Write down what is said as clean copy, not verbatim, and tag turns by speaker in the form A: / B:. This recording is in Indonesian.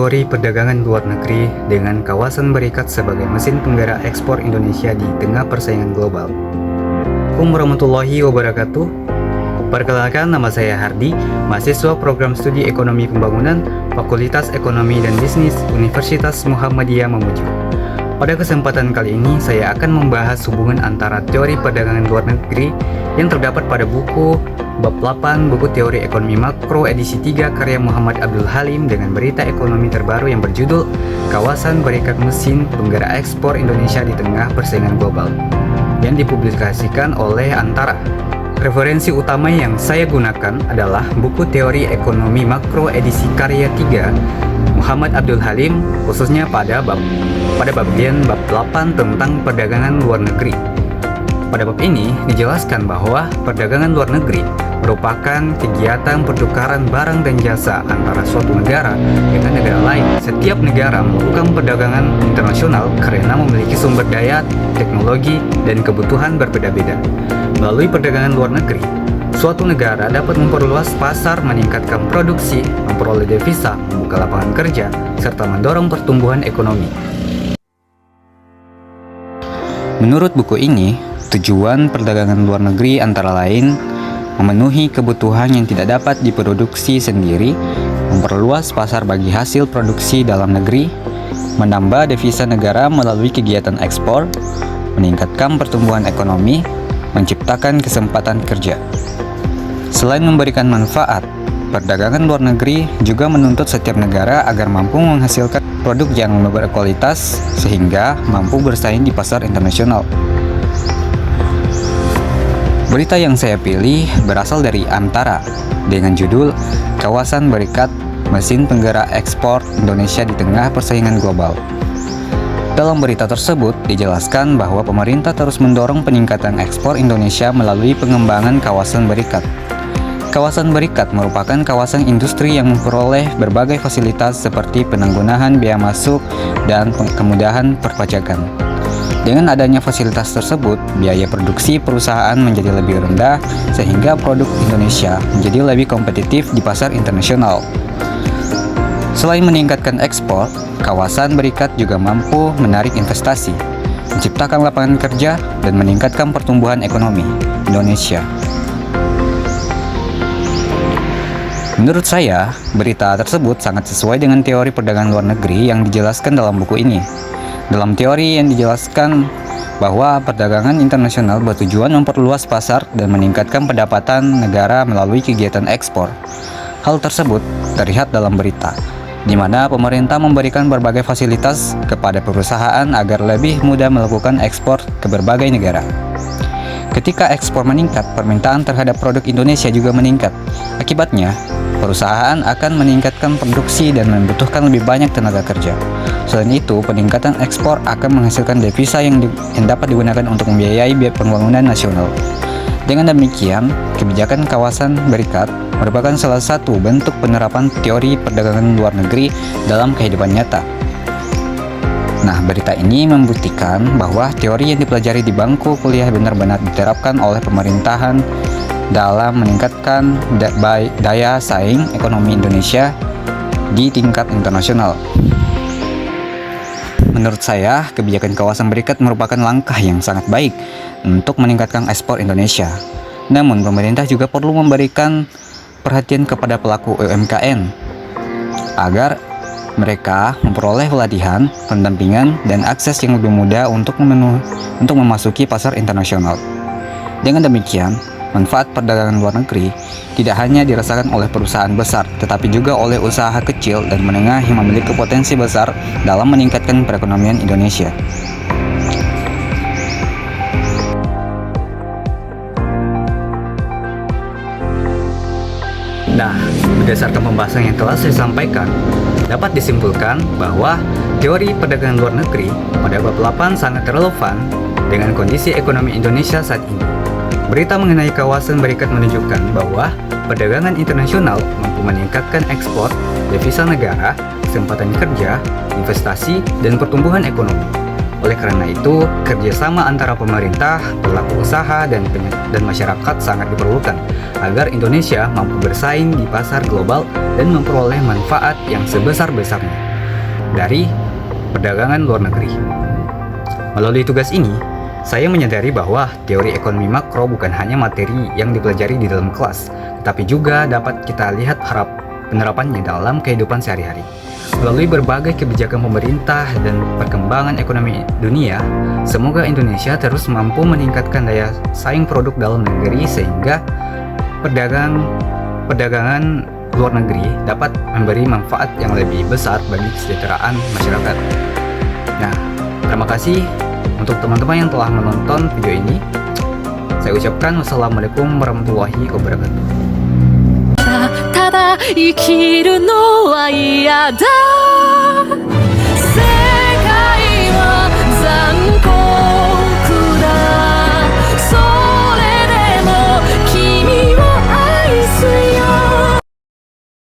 A: teori perdagangan luar negeri dengan kawasan berikat sebagai mesin penggerak ekspor Indonesia di tengah persaingan global. Assalamualaikum warahmatullahi wabarakatuh. Perkenalkan, nama saya Hardi, mahasiswa program studi Ekonomi Pembangunan, Fakultas Ekonomi dan Bisnis, Universitas Muhammadiyah Mamuju. Pada kesempatan kali ini, saya akan membahas hubungan antara teori perdagangan luar negeri yang terdapat pada buku Bab 8 Buku Teori Ekonomi Makro edisi 3 karya Muhammad Abdul Halim dengan berita ekonomi terbaru yang berjudul Kawasan Berikat Mesin Penggerak Ekspor Indonesia di Tengah Persaingan Global yang dipublikasikan oleh Antara. Referensi utama yang saya gunakan adalah buku Teori Ekonomi Makro edisi karya 3 Muhammad Abdul Halim, khususnya pada bagian bab 8 tentang perdagangan luar negeri. Pada bab ini dijelaskan bahwa perdagangan luar negeri merupakan kegiatan pertukaran barang dan jasa antara suatu negara dengan negara lain. Setiap negara melakukan perdagangan internasional karena memiliki sumber daya, teknologi, dan kebutuhan berbeda-beda. Melalui perdagangan luar negeri, suatu negara dapat memperluas pasar, meningkatkan produksi, memperoleh devisa, membuka lapangan kerja, serta mendorong pertumbuhan ekonomi. Menurut buku ini, tujuan perdagangan luar negeri antara lain memenuhi kebutuhan yang tidak dapat diproduksi sendiri, memperluas pasar bagi hasil produksi dalam negeri, menambah devisa negara melalui kegiatan ekspor, meningkatkan pertumbuhan ekonomi, menciptakan kesempatan kerja. Selain memberikan manfaat, perdagangan luar negeri juga menuntut setiap negara agar mampu menghasilkan produk yang berkualitas sehingga mampu bersaing di pasar internasional. Berita yang saya pilih berasal dari Antara dengan judul Kawasan Berikat Mesin Penggerak Ekspor Indonesia di Tengah Persaingan Global. Dalam berita tersebut dijelaskan bahwa pemerintah terus mendorong peningkatan ekspor Indonesia melalui pengembangan kawasan berikat. Kawasan berikat merupakan kawasan industri yang memperoleh berbagai fasilitas seperti penangguhan biaya masuk dan kemudahan perpajakan. Dengan adanya fasilitas tersebut, biaya produksi perusahaan menjadi lebih rendah sehingga produk Indonesia menjadi lebih kompetitif di pasar internasional. Selain meningkatkan ekspor, kawasan berikat juga mampu menarik investasi, menciptakan lapangan kerja, dan meningkatkan pertumbuhan ekonomi Indonesia. Menurut saya, berita tersebut sangat sesuai dengan teori perdagangan luar negeri yang dijelaskan dalam buku ini. Dalam teori yang dijelaskan bahwa perdagangan internasional bertujuan memperluas pasar dan meningkatkan pendapatan negara melalui kegiatan ekspor. Hal tersebut terlihat dalam berita, di mana pemerintah memberikan berbagai fasilitas kepada perusahaan agar lebih mudah melakukan ekspor ke berbagai negara. Ketika ekspor meningkat, permintaan terhadap produk Indonesia juga meningkat. Akibatnya, perusahaan akan meningkatkan produksi dan membutuhkan lebih banyak tenaga kerja. Selain itu, peningkatan ekspor akan menghasilkan devisa yang dapat digunakan untuk membiayai pembangunan nasional. Dengan demikian, kebijakan kawasan berikat merupakan salah satu bentuk penerapan teori perdagangan luar negeri dalam kehidupan nyata. Nah, berita ini membuktikan bahwa teori yang dipelajari di bangku kuliah benar-benar diterapkan oleh pemerintahan dalam meningkatkan daya saing ekonomi Indonesia di tingkat internasional. Menurut saya, kebijakan kawasan berikat merupakan langkah yang sangat baik untuk meningkatkan ekspor Indonesia. Namun, pemerintah juga perlu memberikan perhatian kepada pelaku UMKM agar mereka memperoleh pelatihan, pendampingan, dan akses yang lebih mudah untuk memasuki pasar internasional. Dengan demikian, manfaat perdagangan luar negeri tidak hanya dirasakan oleh perusahaan besar, tetapi juga oleh usaha kecil dan menengah yang memiliki potensi besar dalam meningkatkan perekonomian Indonesia. Nah, berdasarkan pembahasan yang telah saya sampaikan, dapat disimpulkan bahwa teori perdagangan luar negeri pada bab 8 sangat relevan dengan kondisi ekonomi Indonesia saat ini. Berita mengenai kawasan berikat menunjukkan bahwa perdagangan internasional mampu meningkatkan ekspor, devisa negara, kesempatan kerja, investasi, dan pertumbuhan ekonomi. Oleh karena itu, kerjasama antara pemerintah, pelaku usaha, dan masyarakat sangat diperlukan agar Indonesia mampu bersaing di pasar global dan memperoleh manfaat yang sebesar-besarnya. dari perdagangan luar negeri. Melalui tugas ini, saya menyadari bahwa teori ekonomi makro bukan hanya materi yang dipelajari di dalam kelas, tetapi juga dapat kita lihat penerapannya dalam kehidupan sehari-hari. Melalui berbagai kebijakan pemerintah dan perkembangan ekonomi dunia, semoga Indonesia terus mampu meningkatkan daya saing produk dalam negeri sehingga perdagangan luar negeri dapat memberi manfaat yang lebih besar bagi kesejahteraan masyarakat. Nah, terima kasih untuk teman-teman yang telah menonton video ini. Saya ucapkan wassalamualaikum warahmatullahi wabarakatuh.
B: ただ生きるのは嫌だ